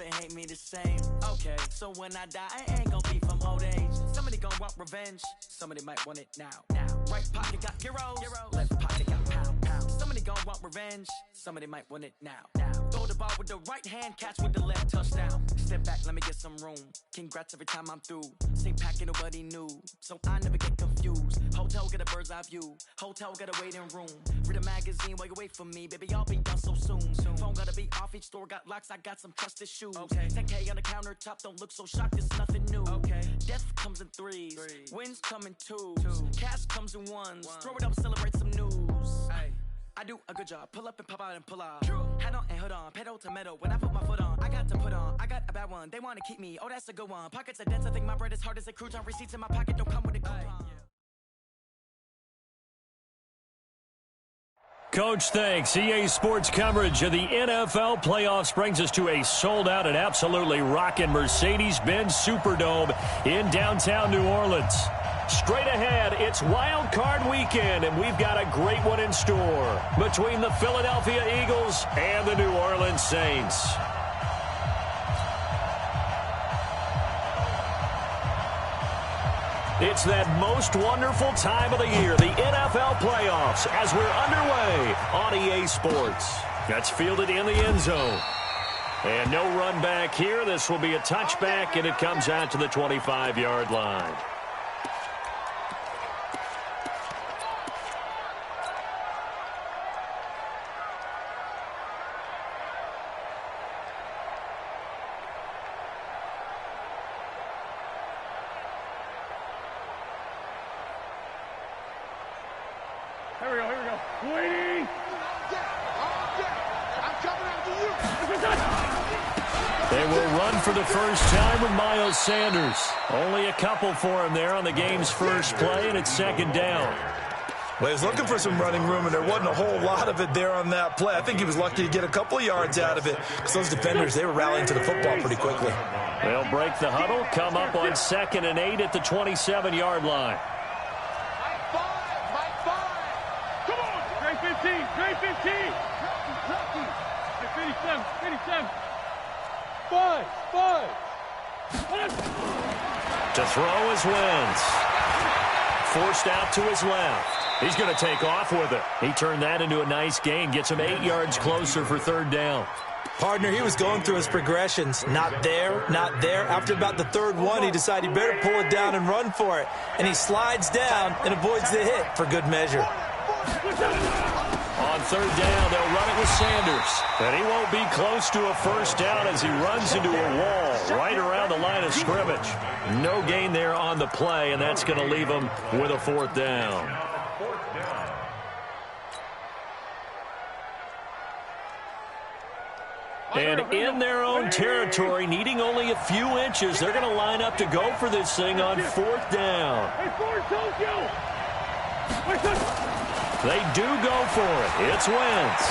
it hate me the same. Okay, so when I die, I ain't gonna be from old age. Somebody gonna want revenge, somebody might want it now. Right pocket got euros, left pocket got pound. Somebody gonna want revenge, somebody might want it now. Throw the ball with the right hand, catch with the left, touchdown. Step back, let me get some room. Congrats every time I'm through. Same packet, nobody knew, so I never get confused. Hotel get a bird's eye view, hotel got a waiting room. Read a magazine while you wait for me, baby, I'll be done so soon. Phone gotta be off, each store got locks, I got some trusted shoes. 10K on the countertop, don't look so shocked, it's nothing new. Death comes in threes, wins come in twos, cash comes in ones. Throw it up, celebrate some news. I do a good job, pull up and pop out and pull out. Head on and hood on, pedal to metal. When I put my foot on, I got to put on. I got a bad one, they wanna keep me, oh that's a good one. Pockets are dense, I think my bread is hard as a crouton. Receipts in my pocket don't come with a coupon. Coach, thanks. EA Sports coverage of the NFL playoffs brings us to a sold-out and absolutely rocking Mercedes-Benz Superdome in downtown New Orleans. Straight ahead, it's Wild Card Weekend, and we've got a great one in store between the Philadelphia Eagles and the New Orleans Saints. It's that most wonderful time of the year, the NFL playoffs, as we're underway on EA Sports. That's fielded in the end zone. And no run back here. This will be a touchback, and it comes out to the 25-yard line. Here we go. Waiting. I'm coming after you. They will run for the first time with Miles Sanders. Only a couple for him there on the game's first play, and it's second down. Well, he was looking for some running room, and there wasn't a whole lot of it there on that play. I think he was lucky to get a couple of yards out of it because those defenders, they were rallying to the football pretty quickly. They'll break the huddle, come up on 2nd and 8 at the 27-yard line. Grade 15. 57. 5. To throw is Wentz. Forced out to his left. He's going to take off with it. He turned that into a nice gain. Gets him 8 yards closer for third down. Partner, he was going through his progressions. Not there, not there. After about the third one, he decided he better pull it down and run for it. And he slides down and avoids the hit for good measure. On third down, they'll run it with Sanders. And he won't be close to a first down as he runs into a wall right around the line of scrimmage. No gain there on the play, and that's going to leave him with a fourth down. And in their own territory, needing only a few inches, they're going to line up to go for this thing on fourth down. They do go for it. It's Wentz.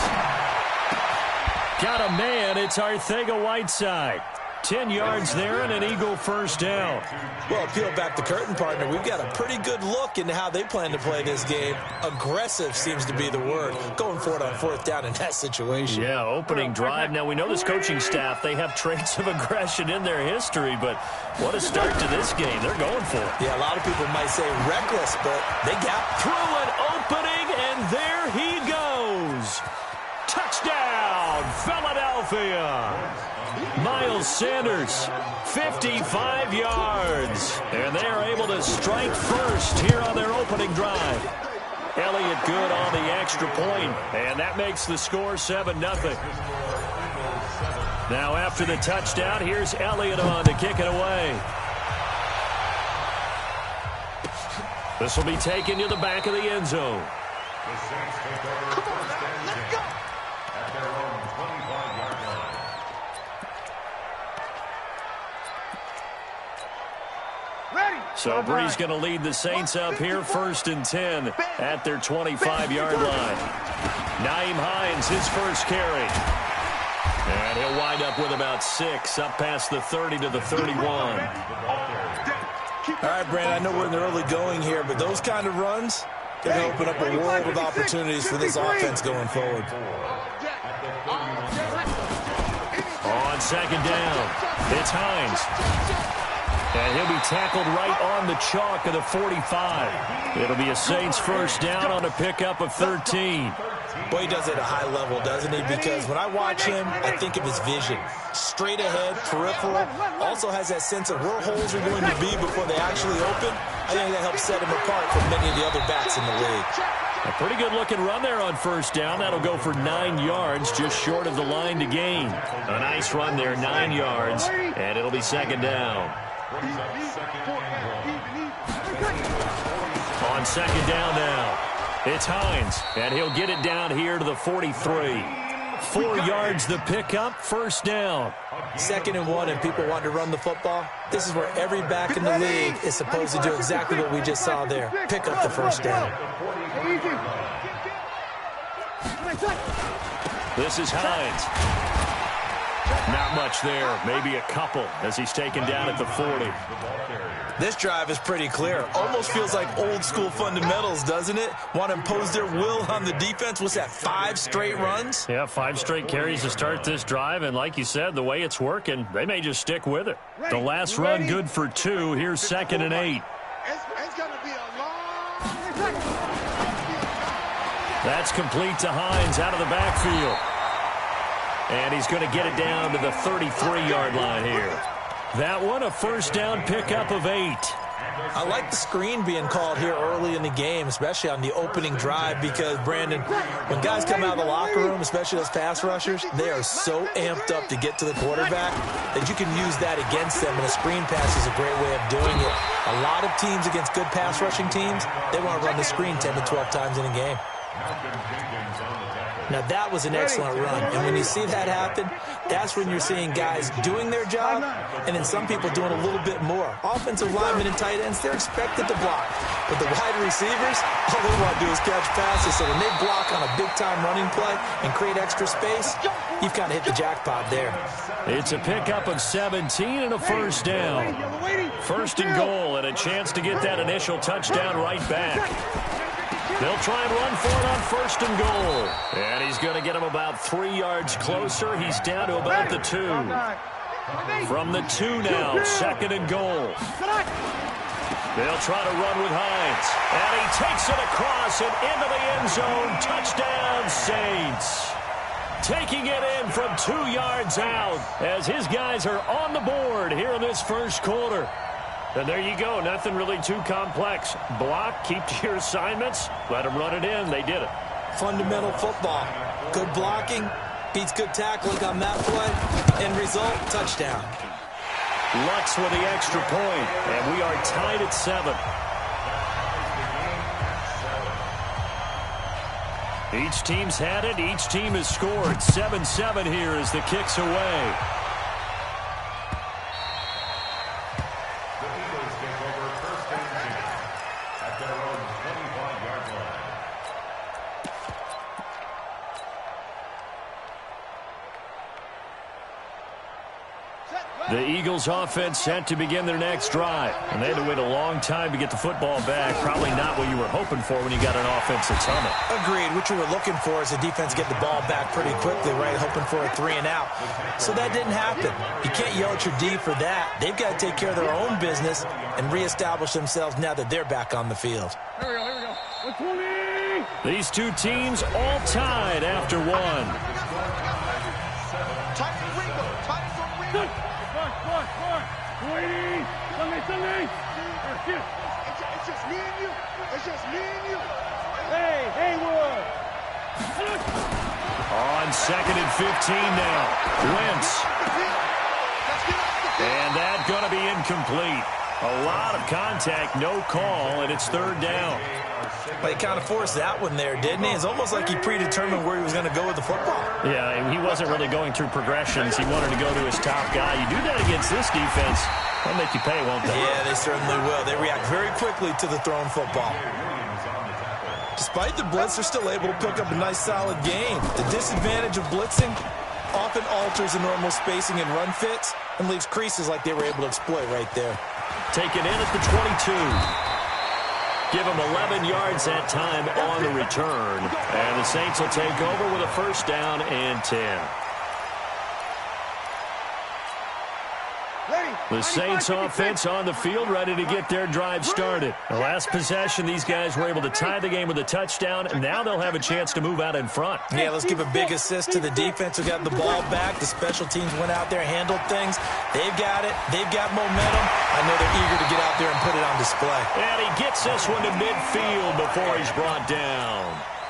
Got a man. It's Arcega-Whiteside. 10 yards there and an Eagle first down. Well, peel back the curtain, partner. We've got a pretty good look into how they plan to play this game. Aggressive seems to be the word. Going for it on fourth down in that situation. Yeah, opening drive. Now, we know this coaching staff, they have traits of aggression in their history, but what a start to this game. They're going for it. Yeah, a lot of people might say reckless, but they got through an opening, and there he goes. Touchdown, Philadelphia. Miles Sanders, 55 yards. And they are able to strike first here on their opening drive. Elliott good on the extra point, and that makes the score 7-0. Now after the touchdown, here's Elliott on to kick it away. This will be taken to the back of the end zone. Come on, man, let's go. So Bree's going to lead the Saints up here, 1st and 10 at their 25-yard line. Nyheim Hines, his first carry. And he'll wind up with about 6, up past the 30 to the 31. All right, Brandon, I know we're in the early going here, but those kind of runs, they're going to open up a world of opportunities for this offense going forward. On second down, it's Hines. And he'll be tackled right on the chalk of the 45. It'll be a Saints first down on a pickup of 13. Boy, he does it at a high level, doesn't he? Because when I watch him, I think of his vision. Straight ahead, peripheral, also has that sense of where holes are going to be before they actually open. I think that helps set him apart from many of the other backs in the league. A pretty good-looking run there on first down. That'll go for 9 yards, just short of the line to gain. A nice run there, 9 yards, and it'll be second down. On second down now, it's Hines, and he'll get it down here to the 43. 4 yards the pickup, first down. 2nd and 1, and people want to run the football. This is where every back in the league is supposed to do exactly what we just saw there. Pick up the first down. This is Hines. Not much there, maybe a couple as he's taken down at the 40. This drive is pretty clear. Almost feels like old school fundamentals, doesn't it? Want to impose their will on the defense. What's that, 5 straight runs? Yeah, 5 straight carries to start this drive, and like you said, the way it's working, they may just stick with it. The last run good for 2. Here's 2nd and 8. It's going to be a long... That's complete to Hines out of the backfield. And he's going to get it down to the 33-yard line here. That one, a first down pickup of 8. I like the screen being called here early in the game, especially on the opening drive, because, Brandon, when guys come out of the locker room, especially those pass rushers, they are so amped up to get to the quarterback that you can use that against them, and a screen pass is a great way of doing it. A lot of teams against good pass rushing teams, they want to run the screen 10 to 12 times in a game. Now, that was an excellent run, and when you see that happen, that's when you're seeing guys doing their job, and then some people doing a little bit more. Offensive linemen and tight ends, they're expected to block. But the wide receivers, all they want to do is catch passes, so when they block on a big-time running play and create extra space, you've kind of hit the jackpot there. It's a pickup of 17 and a first down. First and goal, and a chance to get that initial touchdown right back. They'll try and run for it on first and goal. And he's going to get him about 3 yards closer. He's down to about the 2. From the 2 now, 2nd and goal. They'll try to run with Hines. And he takes it across and into the end zone. Touchdown, Saints. Taking it in from 2 yards out as his guys are on the board here in this first quarter. And there you go. Nothing really too complex. Block, keep to your assignments, let them run it in. They did it. Fundamental football. Good blocking beats good tackling on that play. End result, touchdown. Lux with the extra point, and we are tied at 7. Each team's had it. Each team has scored. 7-7 here as the kick's away. The Eagles offense set to begin their next drive. And they had to wait a long time to get the football back. Probably not what you were hoping for when you got an offense that's humming. Agreed. What you were looking for is the defense get the ball back pretty quickly, right? Hoping for a 3 and out. So that didn't happen. You can't yell at your D for that. They've got to take care of their own business and reestablish themselves now that they're back on the field. Here we go. 120. These two teams all tied after 1. Waiting. Sunday. It's just me and you. It's just me and you. Hey, Haywood. On 2nd and 15 now. Wentz. And that's going to be incomplete. A lot of contact, no call, and it's 3rd down. But he kind of forced that one there, didn't he? It's almost like he predetermined where he was going to go with the football. Yeah, he wasn't really going through progressions. He wanted to go to his top guy. You do that against this defense, they'll make you pay, won't they? Yeah, they certainly will. They react very quickly to the thrown football. Despite the blitz, they're still able to pick up a nice, solid game. The disadvantage of blitzing often alters the normal spacing and run fits and leaves creases like they were able to exploit right there. Taken in at the 22. Give him 11 yards that time on the return. And the Saints will take over with a first down and 10. The Saints offense on the field, ready to get their drive started. The last possession, these guys were able to tie the game with a touchdown, and now they'll have a chance to move out in front. Yeah, let's give a big assist to the defense who got the ball back. The special teams went out there, handled things. They've got it. They've got momentum. I know they're eager to get out there and put it on display. And he gets this one to midfield before he's brought down.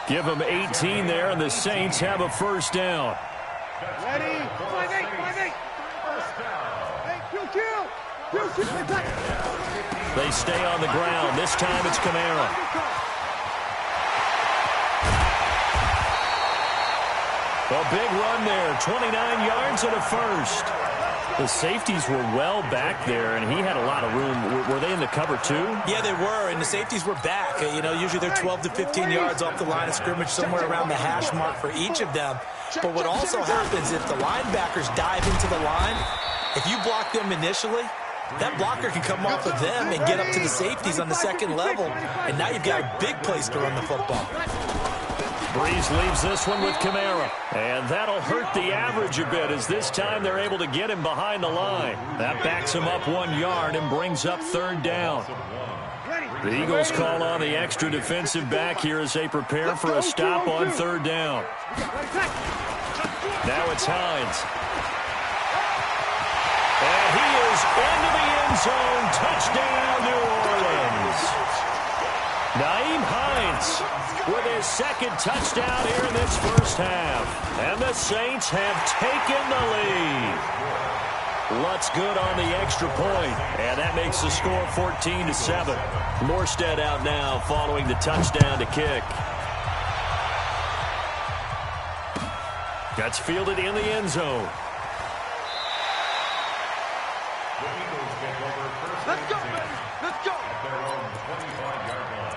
Give them 18 there, and the Saints have a first down. Ready? 5-8. They stay on the ground. This time it's Kamara. A big run there. 29 yards and a first. The safeties were well back there, and he had a lot of room. Were they in the cover too? Yeah, they were, and the safeties were back. You know, usually they're 12 to 15 yards off the line of scrimmage, somewhere around the hash mark for each of them. But what also happens if the linebackers dive into the line, if you block them initially, that blocker can come off of them and get up to the safeties on the second level, and now you've got a big place to run the football. Breeze leaves this one with Kamara. And that'll hurt the average a bit as this time they're able to get him behind the line. That backs him up 1 yard and brings up third down. The Eagles call on the extra defensive back here as they prepare for a stop on third down. Now it's Hines. And he is into the end zone. Touchdown, New Orleans. Naeem Hines with his second touchdown here in this first half. And the Saints have taken the lead. Lutz good on the extra point, and that makes the score 14-7. Morstead out now following the touchdown to kick. That's fielded in the end zone. Let's go, baby. Let's go. At their own 25-yard line.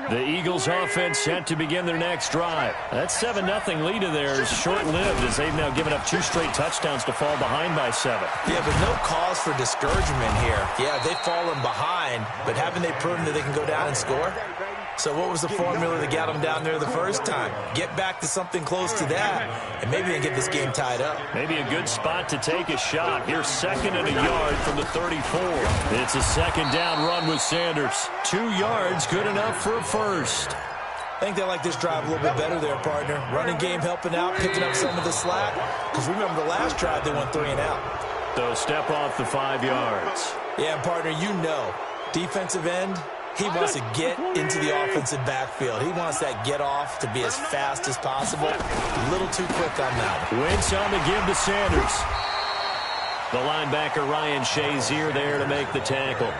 The Eagles offense set to begin their next drive. That 7-0 lead of theirs is short-lived as they've now given up 2 straight touchdowns to fall behind by 7. Yeah, but no cause for discouragement here. Yeah, they've fallen behind, but haven't they proven that they can go down and score? So what was the formula that got them down there the first time? Get back to something close to that, and maybe they can get this game tied up. Maybe a good spot to take a shot. Here's 2nd and a yard from the 34. It's a second down run with Sanders. 2 yards, good enough for a first. I think they like this drive a little bit better there, partner. Running game helping out, picking up some of the slack. Because remember the last drive, they went 3 and out. So step off the 5 yards. Yeah, partner, you know, defensive end, he wants to get into the offensive backfield. He wants that get off to be as fast as possible. A little too quick on that. Wentz on the give to Sanders. The linebacker Ryan Shazier there to make the tackle.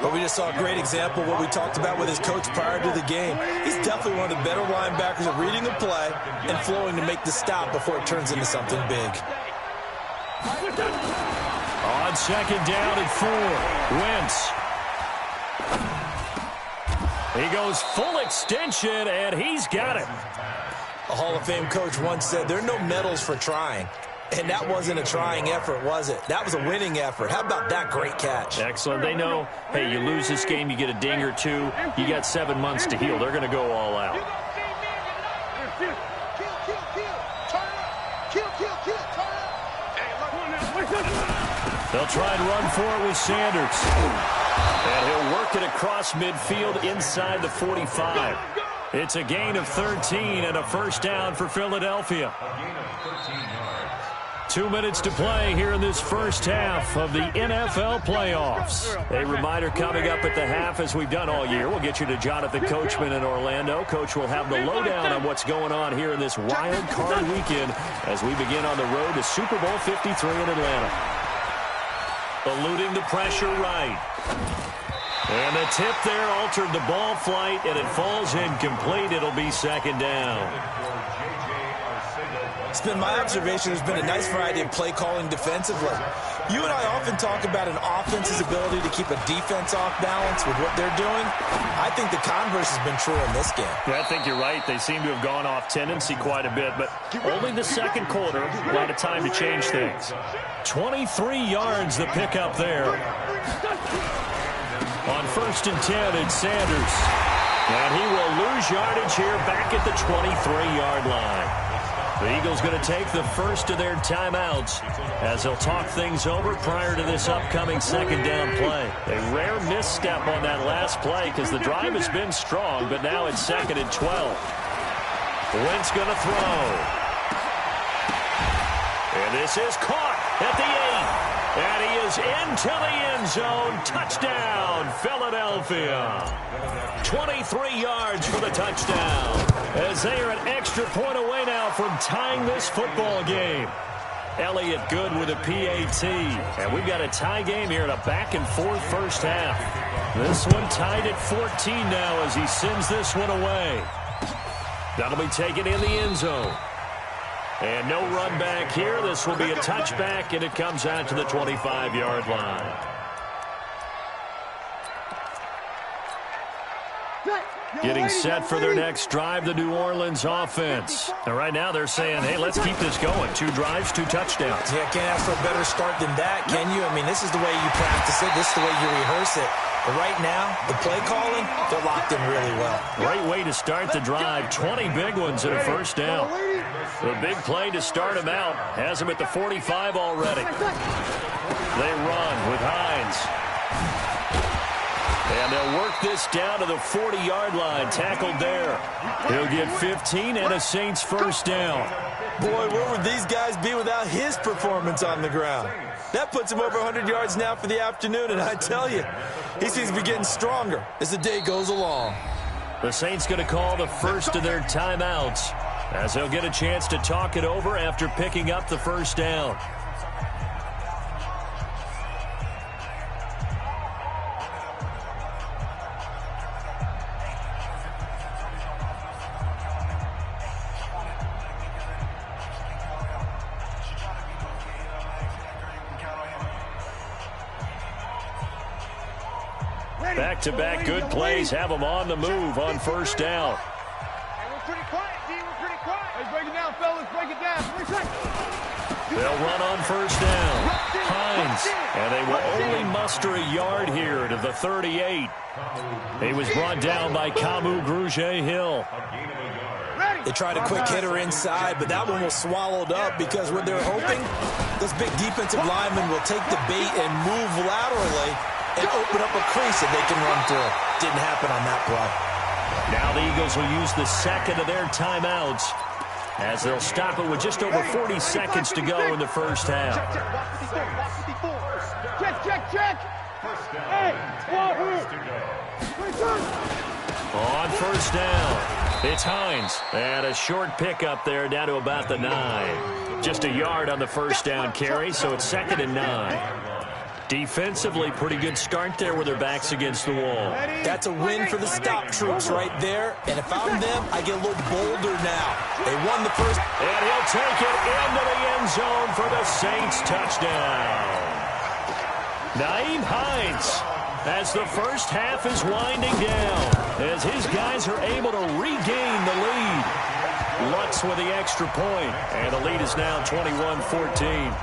But we just saw a great example of what we talked about with his coach prior to the game. He's definitely one of the better linebackers at reading the play and flowing to make the stop before it turns into something big. On second down and 4, Wentz. He goes full extension, and he's got it. A Hall of Fame coach once said, there are no medals for trying. And that wasn't a trying effort, was it? That was a winning effort. How about that great catch? Excellent. They know, hey, you lose this game, you get a ding or 2. You got 7 months to heal. They're going to go all out. They'll try and run for it with Sanders. And he'll work it across midfield inside the 45. It's a gain of 13 and a first down for Philadelphia. A gain of 13 yards. 2 minutes to play here in this first half of the NFL playoffs. A reminder coming up at the half, as we've done all year. We'll get you to Jonathan Coachman in Orlando. Coach will have the lowdown on what's going on here in this wild card weekend as we begin on the road to Super Bowl 53 in Atlanta. Eluding the pressure right. And the tip there altered the ball flight, and it falls incomplete. It'll be second down. It's been my observation there's been a nice variety of play calling defensively. You and I often talk about an offense's ability to keep a defense off balance with what they're doing. I think the converse has been true in this game. Yeah, I think you're right. They seem to have gone off tendency quite a bit, but only the second quarter, a lot of time to change things. 23 yards the pickup there. On 1st and 10, it's Sanders. And he will lose yardage here back at the 23-yard line. The Eagles going to take the first of their timeouts as they'll talk things over prior to this upcoming second down play. A rare misstep on that last play because the drive has been strong, but now it's 2nd and 12. Wentz going to throw. And this is caught at the 8. And he is into the end zone. Touchdown, Philadelphia. 23 yards for the touchdown. As they are an extra point away now from tying this football game. Elliott good with a PAT. And we've got a tie game here in a back-and-forth first half. This one tied at 14 now as he sends this one away. That'll be taken in the end zone. And no run back here. This will be a touchback, and it comes out to the 25-yard line. Getting set for their next drive, the New Orleans offense. And right now they're saying, hey, let's keep this going. 2 drives, 2 touchdowns. Yeah, can't ask for a better start than that, can you? I mean, this is the way you practice it. This is the way you rehearse it. But right now, the play calling, they're locked in really well. Great way to start the drive. 20 big ones and a first down. The big play to start him out. Has him at the 45 already. They run with Hines. And they'll work this down to the 40-yard line. Tackled there. He'll get 15 and a Saints first down. Boy, where would these guys be without his performance on the ground? That puts him over 100 yards now for the afternoon, and I tell you, he seems to be getting stronger as the day goes along. The Saints going to call the first of their timeouts as they'll get a chance to talk it over after picking up the first down. Back-to-back good plays have them on the move on first down. Hey, we're pretty quiet, D. We're pretty quiet. Let's break it down, fellas. Break it down. They'll run on first down. Hines. And they will only muster a yard here to the 38. He was brought down by Kamu Grugier-Hill. They tried a quick hitter inside, but that one was swallowed up because what they're hoping, this big defensive lineman will take the bait and move laterally and open up a crease that they can run through. Didn't happen on that play. Now the Eagles will use the second of their timeouts as they'll stop it with just over 40 seconds to go in the first half. Check. Hey, On first down, it's Hines. And a short pickup there down to about the 9. Just a yard on the first down carry, so it's 2nd and 9. Defensively, pretty good start there with their backs against the wall. That's a win for the stop troops right there. And if I'm them, I get a little bolder now. They won the first. And he'll take it into the end zone for the Saints touchdown. Nyheim Hines, as the first half is winding down, as his guys are able to regain the lead. Lutz with the extra point, and the lead is now 21-14.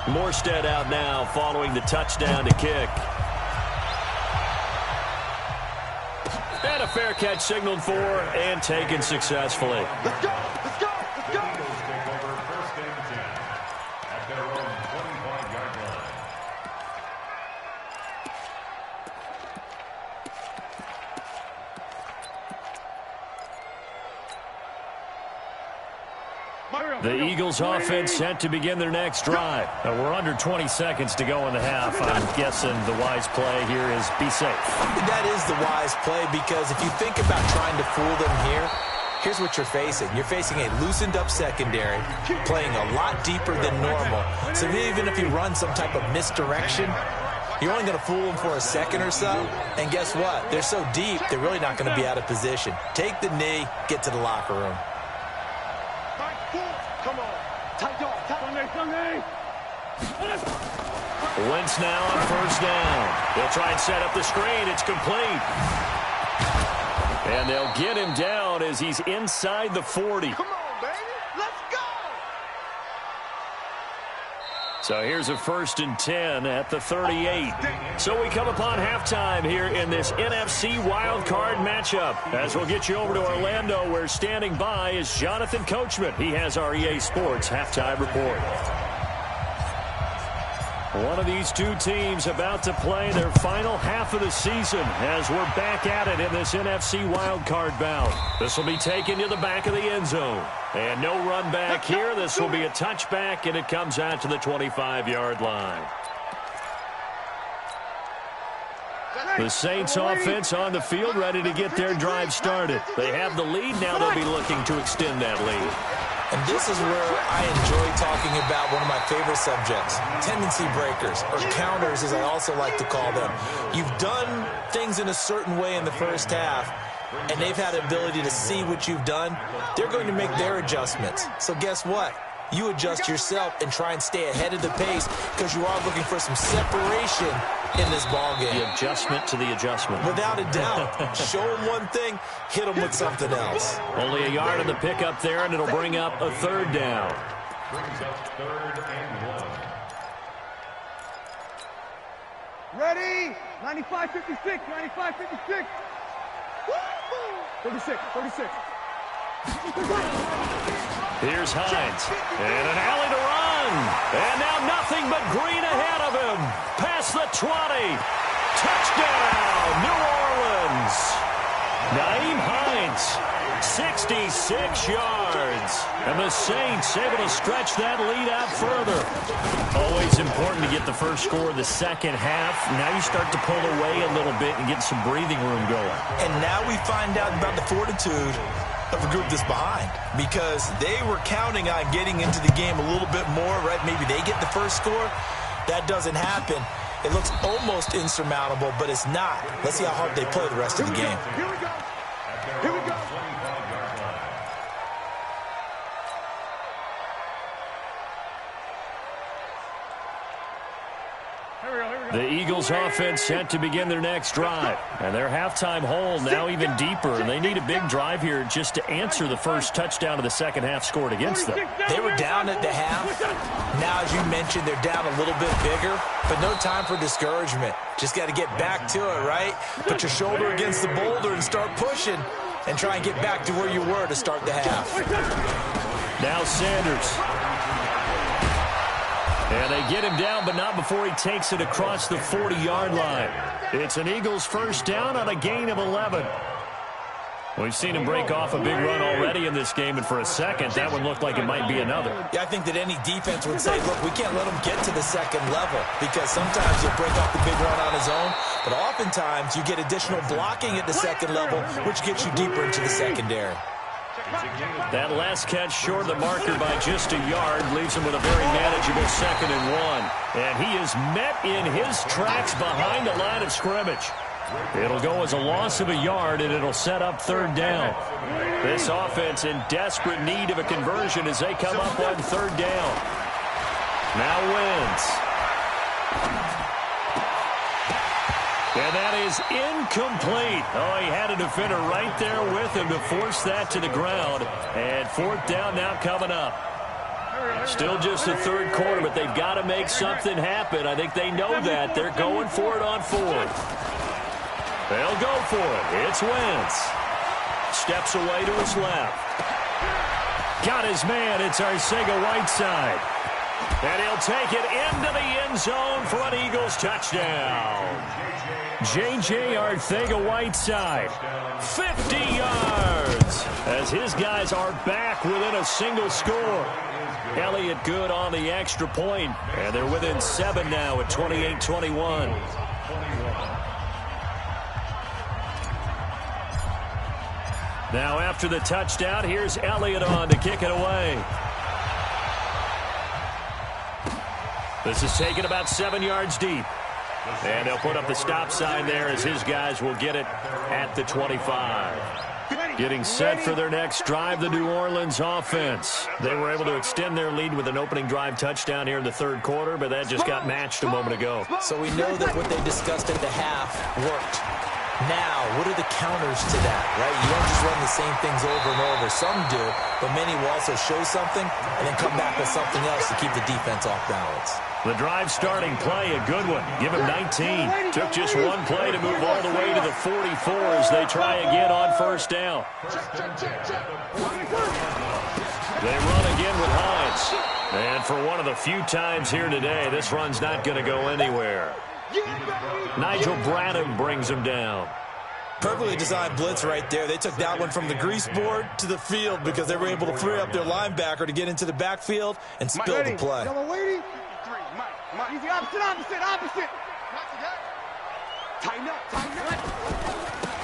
Morstead out now following the touchdown to kick. And a fair catch signaled for and taken successfully. Let's go. The Eagles offense set to begin their next drive. We're under 20 seconds to go in the half. I'm guessing the wise play here is be safe. That is the wise play because if you think about trying to fool them here, here's what you're facing. You're facing a loosened up secondary, playing a lot deeper than normal. So even if you run some type of misdirection, you're only going to fool them for a second or so. And guess what? They're so deep, they're really not going to be out of position. Take the knee, get to the locker room. Sunday. Wentz now on first down. They'll try and set up the screen. It's complete. And they'll get him down as he's inside the 40. Come on, baby. Let's go. So here's a 1st and 10 at the 38. So we come upon halftime here in this NFC wildcard matchup. As we'll get you over to Orlando, where standing by is Jonathan Coachman. He has our EA Sports halftime report. One of these two teams about to play their final half of the season as we're back at it in this NFC wildcard bout. This will be taken to the back of the end zone. And no run back here. This will be a touchback, and it comes out to the 25-yard line. The Saints offense on the field ready to get their drive started. They have the lead. Now they'll be looking to extend that lead. And this is where I enjoy talking about one of my favorite subjects, tendency breakers, or counters as I also like to call them. You've done things in a certain way in the first half, and they've had the ability to see what you've done. They're going to make their adjustments. So guess what? You adjust yourself and try and stay ahead of the pace because you are looking for some separation in this ballgame. The adjustment to the adjustment. Without a doubt. Show them one thing, hit them with something else. Only a yard on the pickup there, and it'll bring up a 3rd down. Brings up 3rd and 1. Ready? 95-56. 95-56. 36. Here's Hines, and an alley to run, and now nothing but green ahead of him, past the 20, touchdown, New Orleans. Nyheim Hines, 66 yards, and the Saints able to stretch that lead out further. Always important to get the first score of the second half. Now you start to pull away a little bit and get some breathing room going. And now we find out about the fortitude of a group that's behind, because they were counting on getting into the game a little bit more, right? Maybe they get the first score. That doesn't happen. It looks almost insurmountable, but it's not. Let's see how hard they play the rest of the game. Here we go. Here we go. The Eagles offense set to begin their next drive. And their halftime hole now even deeper. And they need a big drive here just to answer the first touchdown of the second half scored against them. They were down at the half. Now, as you mentioned, they're down a little bit bigger. But no time for discouragement. Just got to get back to it, right? Put your shoulder against the boulder and start pushing. And try and get back to where you were to start the half. Now Sanders. And they get him down, but not before he takes it across the 40-yard line. It's an Eagles first down on a gain of 11. We've seen him break off a big run already in this game, and for a second, that one looked like it might be another. Yeah, I think that any defense would say, look, we can't let him get to the second level, because sometimes he'll break off the big run on his own, but oftentimes you get additional blocking at the second level, which gets you deeper into the secondary. That last catch short of the marker by just a yard leaves him with a very manageable 2nd and 1. And he is met in his tracks behind the line of scrimmage. It'll go as a loss of a yard, and it'll set up 3rd down. This offense in desperate need of a conversion as they come up on 3rd down. Now Wentz. And that is incomplete. Oh, he had a defender right there with him to force that to the ground. And 4th down now coming up. Still just the 3rd quarter, but they've got to make something happen. I think they know that. They're going for it on 4th. They'll go for it. It's Wentz. Steps away to his left. Got his man. It's Arcega-Whiteside. And he'll take it into the end zone for an Eagles touchdown. J.J. Arcega-Whiteside, 50 yards, as his guys are back within a single score. Elliott good on the extra point, and they're within 7 now at 28-21. Now after the touchdown, here's Elliott on to kick it away. This is taken about 7 yards deep. And they'll put up the stop sign there as his guys will get it at the 25. Getting set for their next drive, the New Orleans offense. They were able to extend their lead with an opening drive touchdown here in the third quarter, but that just got matched a moment ago. So we know that what they discussed at the half worked. Now, what are the counters to that, right? You don't just run the same things over and over. Some do, but many will also show something and then come back with something else to keep the defense off balance. The drive starting play, a good one. Give him 19. Took just one play to move all the way to the 44 as they try again on first down. They run again with Hines. And for one of the few times here today, this run's not going to go anywhere. Nigel Bradham brings him down. Perfectly designed blitz right there. They took that one from the grease board to the field because they were able to free up their linebacker to get into the backfield and spill the play. Easy, opposite. Tighten up.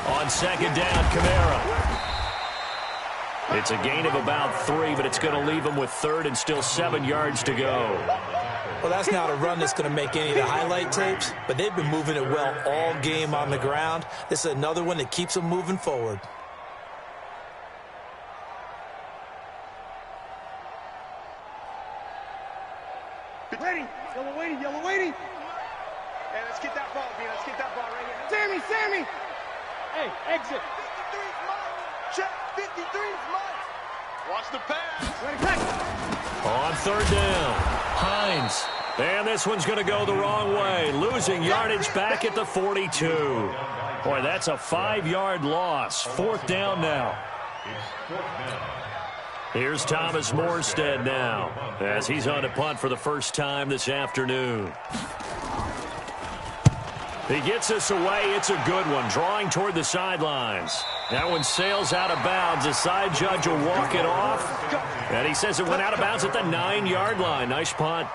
On second down, Kamara. It's a gain of about 3, but it's going to leave them with third and still 7 yards to go. Well, that's not a run that's going to make any of the highlight tapes, but they've been moving it well all game on the ground. This is another one that keeps them moving forward. Ready. Yellow waiting. Hey, let's get that ball, B. Let's get that ball right here. Sammy. Hey, exit. 53's mine. Check. 53's mine. Watch the pass. Ready, back. On third down, Hines. And this one's going to go the wrong way. Losing yardage back at the 42. Boy, that's a 5-yard loss. Fourth down now. Here's Thomas Morstead now as he's on a punt for the first time this afternoon. He gets us away. It's a good one, drawing toward the sidelines. That one sails out of bounds. The side judge will walk it off. And he says it went out of bounds at the 9-yard line. Nice punt.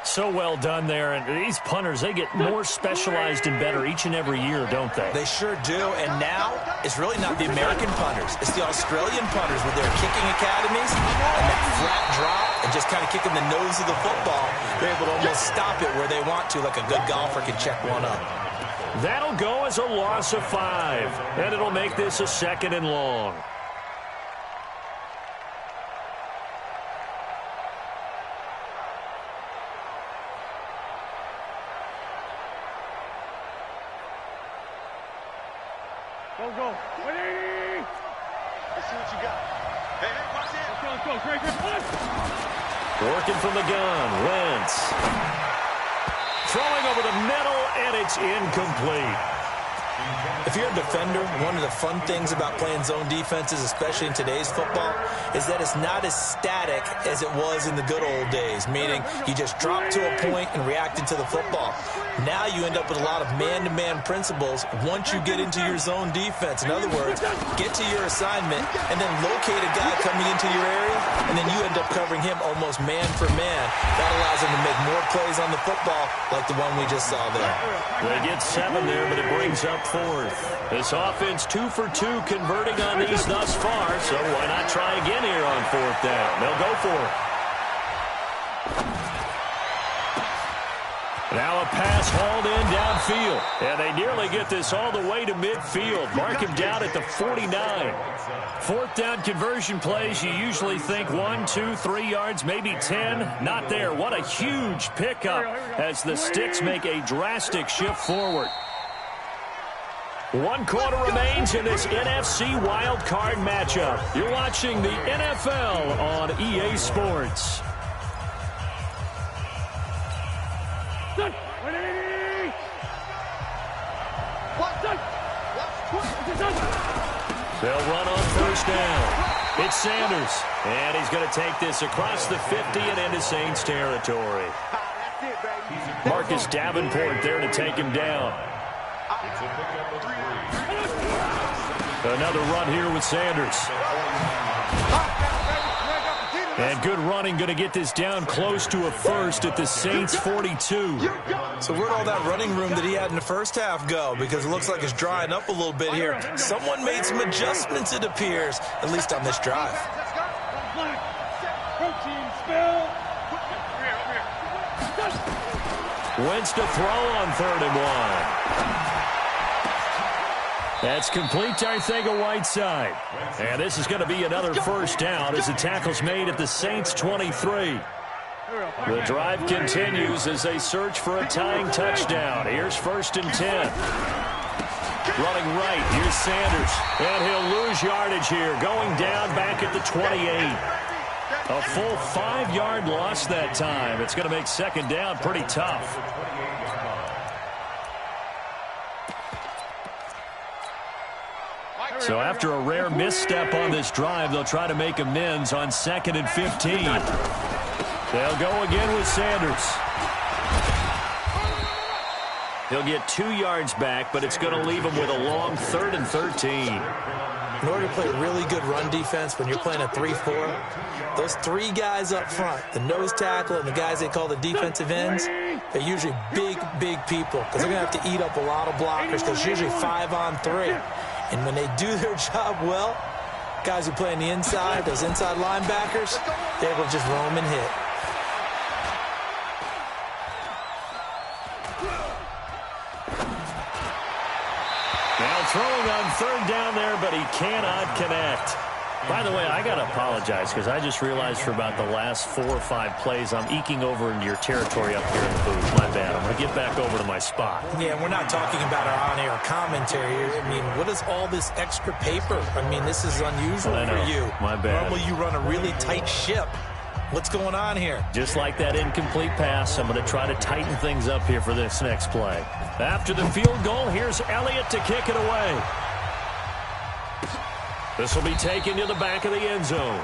So well done there. And these punters, they get more specialized and better each and every year, don't they? They sure do. And now it's really not the American punters. It's the Australian punters with their kicking academies and that flat drop and just kind of kicking the nose of the football. They're able to almost stop it where they want to, like a good golfer can check one up. That'll go as a loss of 5. And it'll make this a second and long. Go. Ready. Let's see what you got. Hey, watch it. Let's go. Great. Working from the gun, Wentz. Throwing over the middle, and it's incomplete. If you're a defender, one of the fun things about playing zone defenses, especially in today's football, is that it's not as static as it was in the good old days, meaning you just drop to a point and reacted to the football. Now you end up with a lot of man-to-man principles once you get into your zone defense. In other words, get to your assignment and then locate a guy coming into your area, and then you end up covering him almost man for man. That allows them to make more plays on the football like the one we just saw there. They get 7 there, but it brings up 4th. This offense 2 for 2 converting on these thus far, so why not try again here on 4th down? They'll go for it. Now a pass hauled in downfield, and they nearly get this all the way to midfield. Mark him down at the 49. 4th down conversion plays, you usually think 1, 2, 3 yards, maybe 10. Not there. What a huge pickup as the Sticks make a drastic shift forward. 1 quarter remains in this NFC Wild Card matchup. You're watching the NFL on EA Sports. They'll run on first down. It's Sanders, and he's going to take this across the 50 and into Saints territory. Marcus Davenport there to take him down. Another run here with Sanders. And good running, going to get this down close to a first at the Saints 42. So where'd all that running room that he had in the first half go? Because it looks like it's drying up a little bit here. Someone made some adjustments, it appears, at least on this drive. Wentz to throw on 3rd and 1. That's complete to Arcega-Whiteside. And this is going to be another first down as the tackle's made at the Saints' 23. The drive continues as they search for a tying touchdown. Here's 1st and 10. Running right, here's Sanders. And he'll lose yardage here, going down back at the 28. A full 5-yard loss that time. It's going to make 2nd down pretty tough. So after a rare misstep on this drive, they'll try to make amends on 2nd and 15. They'll go again with Sanders. He'll get 2 yards back, but it's going to leave him with a long 3rd and 13. In order to play really good run defense when you're playing a 3-4, those 3 guys up front, the nose tackle and the guys they call the defensive ends, they're usually big, big people because they're going to have to eat up a lot of blockers because it's usually 5-on-3. And when they do their job well, guys who play on the inside, those inside linebackers, they're able to just roam and hit. Now throwing on 3rd down there, but he cannot connect. By the way, I got to apologize because I just realized for about the last 4 or 5 plays, I'm eking over into your territory up here in the booth. My bad. I'm going to get back over to my spot. Yeah, we're not talking about our on-air commentary. I mean, what is all this extra paper? I mean, this is unusual for you. My bad. Normally you run a really tight ship. What's going on here? Just like that incomplete pass, I'm going to try to tighten things up here for this next play. After the field goal, here's Elliott to kick it away. This will be taken to the back of the end zone.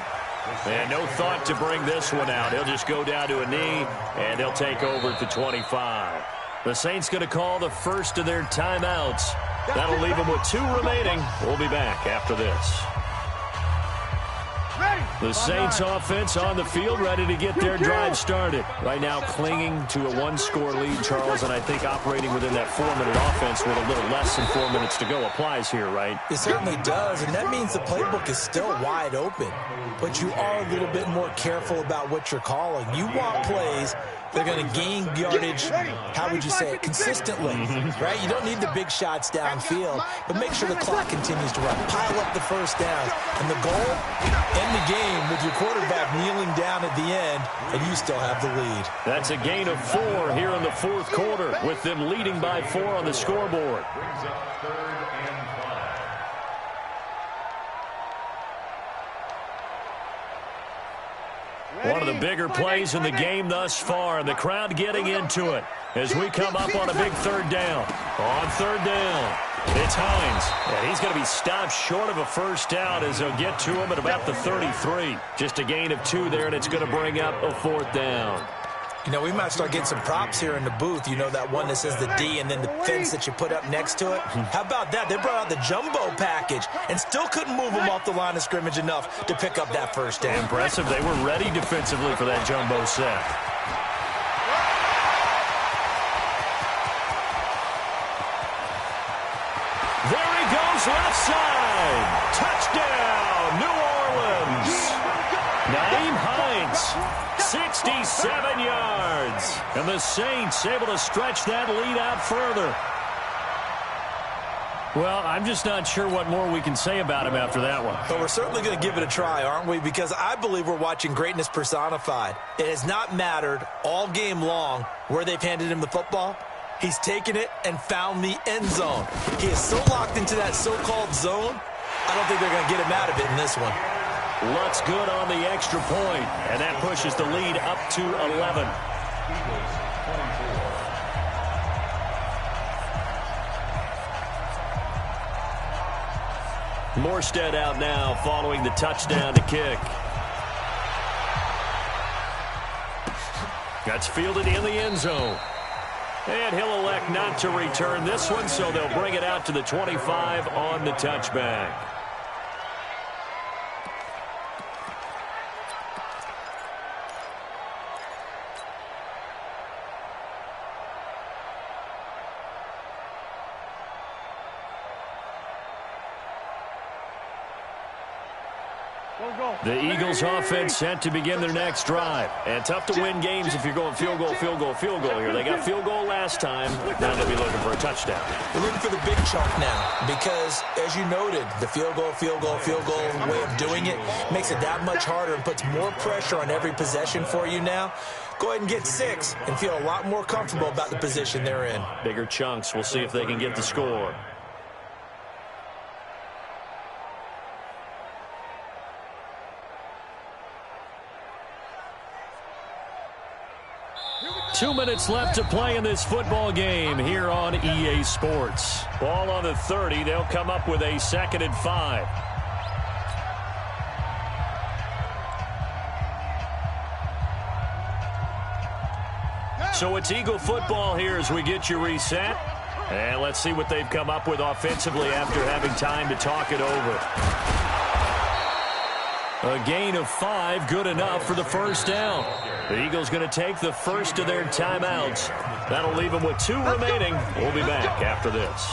And no thought to bring this one out. He'll just go down to a knee, and he'll take over at the 25. The Saints going to call the first of their timeouts. That'll leave them with 2 remaining. We'll be back after this. The Saints offense on the field, ready to get their drive started. Right now clinging to a 1-score lead, Charles, and I think operating within that 4-minute offense with a little less than 4 minutes to go applies here, right? It certainly does, and that means the playbook is still wide open. But you are a little bit more careful about what you're calling. You want plays that are going to gain yardage, how would you say it, consistently, right? You don't need the big shots downfield, but make sure the clock continues to run. Pile up the first down, and the goal, end the game with your quarterback kneeling down at the end, and you still have the lead. That's a gain of 4 here in the 4th quarter, with them leading by 4 on the scoreboard. Brings up 3rd and 5. One of the bigger plays in the game thus far, and the crowd getting into it as we come up on a big 3rd down. On 3rd down, it's Hines, and he's going to be stopped short of a first down as they'll get to him at about the 33. Just a gain of 2 there, and it's going to bring up a 4th down. You know, we might start getting some props here in the booth. You know, that one that says the D and then the fence that you put up next to it? How about that? They brought out the jumbo package and still couldn't move them off the line of scrimmage enough to pick up that first down. Impressive. They were ready defensively for that jumbo set. There he goes, left side. Touchdown, New Orleans. Nyheim Hines. 67 yards. And the Saints able to stretch that lead out further. Well, I'm just not sure what more we can say about him after that one. But we're certainly going to give it a try, aren't we? Because I believe we're watching greatness personified. It has not mattered all game long where they've handed him the football. He's taken it and found the end zone. He is so locked into that so-called zone, I don't think they're going to get him out of it in this one. Looks good on the extra point, and that pushes the lead up to 11. Morstead out now following the touchdown to kick. That's fielded in the end zone. And he'll elect not to return this one, so they'll bring it out to the 25 on the touchback. The Eagles offense set to begin their next drive. And tough to win games if you're going field goal, field goal, field goal here. They got field goal last time. Now they'll be looking for a touchdown. They're looking for the big chunk now because, as you noted, the field goal way of doing it makes it that much harder and puts more pressure on every possession for you now. Go ahead and get 6 and feel a lot more comfortable about the position they're in. Bigger chunks. We'll see if they can get the score. Two minutes left to play in this football game here on EA Sports. Ball on the 30. They'll come up with a 2nd and 5. So it's Eagle football here as we get you reset. And let's see what they've come up with offensively after having time to talk it over. A gain of 5, good enough for the first down. The Eagles going to take the first of their timeouts. That'll leave them with 2 remaining. We'll be back after this.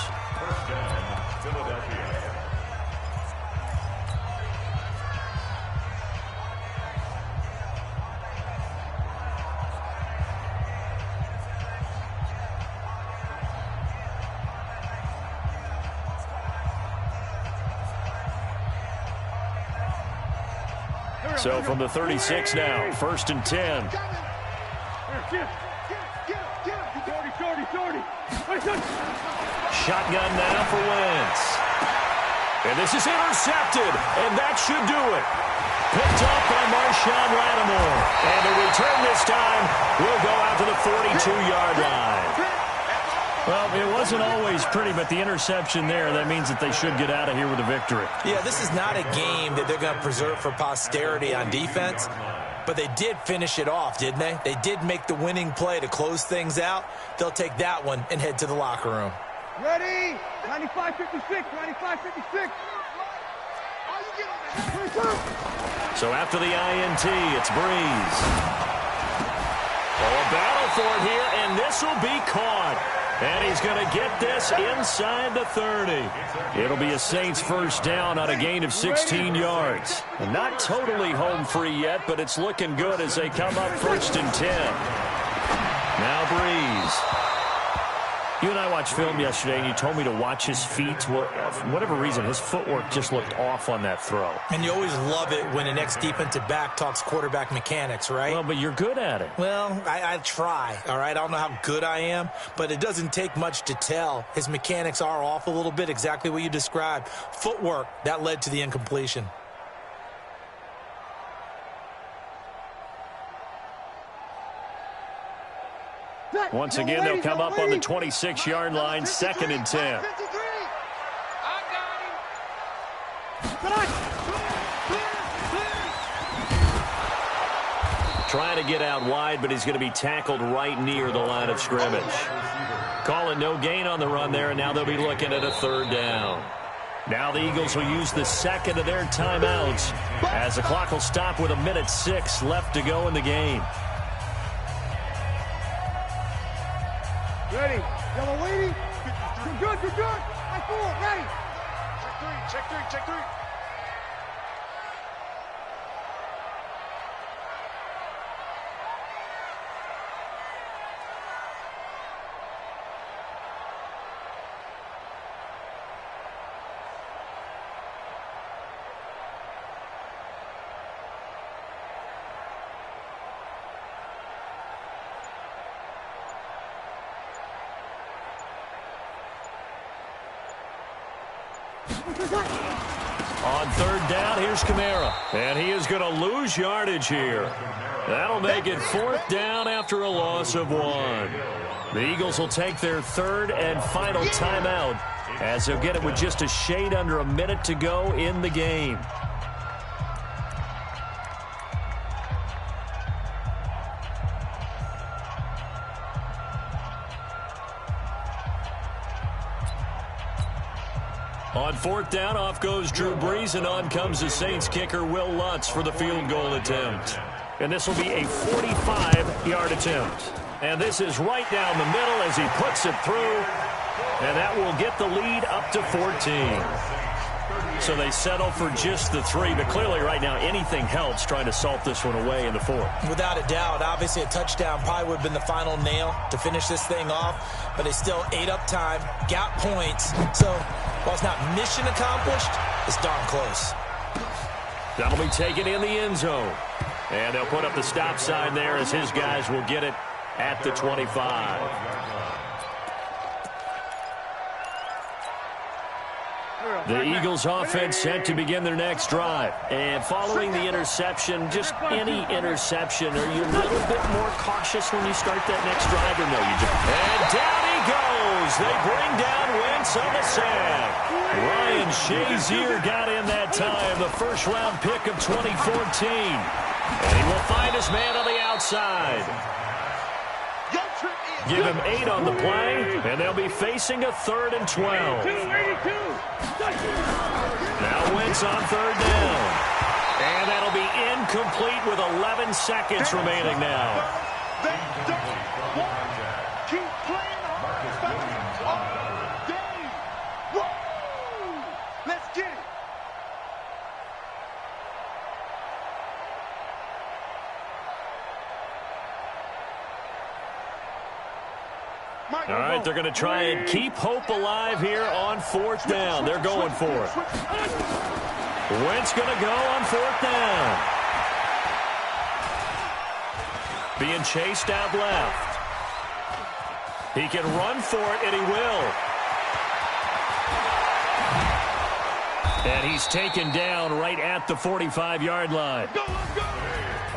So from the 36 now, 1st and 10. Shotgun now for Wentz. And this is intercepted, and that should do it. Picked up by Marshawn Lattimore. And the return this time will go out to the 42-yard line. Well, it wasn't always pretty, but the interception there, that means that they should get out of here with a victory. Yeah, this is not a game that they're going to preserve for posterity on defense, but they did finish it off, didn't they? They did make the winning play to close things out. They'll take that one and head to the locker room. Ready? 95-56, 95-56. So after the INT, it's Breeze. Oh, a battle for it here, and this will be caught. And he's going to get this inside the 30. It'll be a Saints first down on a gain of 16 yards. Not totally home free yet, but it's looking good as they come up 1st and 10. Now Breeze. You and I watched film yesterday, and you told me to watch his feet. Well, for whatever reason, his footwork just looked off on that throw. And you always love it when an ex-defensive back talks quarterback mechanics, right? Well, but you're good at it. Well, I try, all right? I don't know how good I am, but it doesn't take much to tell. His mechanics are off a little bit, exactly what you described. Footwork, that led to the incompletion. Once again, they'll come up on the 26-yard line, 2nd and 10. Trying to get out wide, but he's going to be tackled right near the line of scrimmage. Call it no gain on the run there, and now they'll be looking at a 3rd down. Now the Eagles will use the 2nd of their timeouts as the clock will stop with 1:06 left to go in the game. Ready? Yellow waiting. You're good, you're good. High 4, ready. Check 3, check 3, check 3. On 3rd down, here's Kamara. And he is going to lose yardage here. That'll make it 4th down after a loss of 1. The Eagles will take their 3rd and final timeout as they'll get it with just a shade under a minute to go in the game. On 4th down, off goes Drew Brees, and on comes the Saints kicker, Will Lutz, for the field goal attempt. And this will be a 45-yard attempt. And this is right down the middle as he puts it through. And that will get the lead up to 14. So they settle for just the 3, but clearly right now anything helps trying to salt this one away in the 4th. Without a doubt, obviously a touchdown probably would have been the final nail to finish this thing off, but they still ate up time, got points. So while it's not mission accomplished, it's darn close. That'll be taken in the end zone. And they'll put up the stop sign there as his guys will get it at the 25. The Eagles offense set to begin their next drive. And following the interception, just any interception, are you a little bit more cautious when you start that next drive or no? You just... And down he goes. They bring down Wentz on the sack. Ryan Shazier got in that time, the first-round pick of 2014. And he will find his man on the outside. Give him 8 on the play, and they'll be facing a 3rd and 12. Now Wentz on 3rd down. And that'll be incomplete with 11 seconds remaining now. They don't want to keep playing offense all day. Woo! Let's get it. All right, they're going to try and keep hope alive here on 4th down. They're going for it. Wentz going to go on 4th down. Being chased out left. He can run for it, and he will. And he's taken down right at the 45-yard line.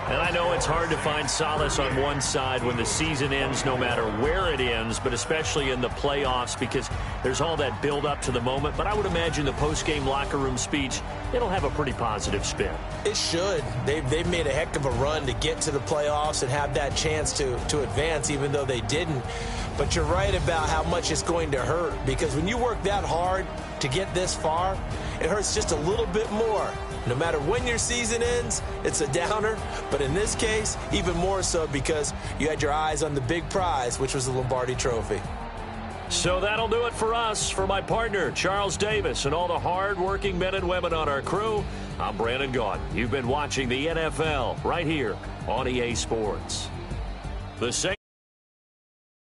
And I know it's hard to find solace on one side when the season ends, no matter where it ends, but especially in the playoffs because there's all that build-up to the moment. But I would imagine the post-game locker room speech, it'll have a pretty positive spin. It should. They've made a heck of a run to get to the playoffs and have that chance to advance, even though they didn't. But you're right about how much it's going to hurt because when you work that hard to get this far, it hurts just a little bit more. No matter when your season ends, it's a downer. But in this case, even more so because you had your eyes on the big prize, which was the Lombardi Trophy. So that'll do it for us. For my partner, Charles Davis, and all the hard-working men and women on our crew, I'm Brandon Gaudin. You've been watching the NFL right here on EA Sports. The same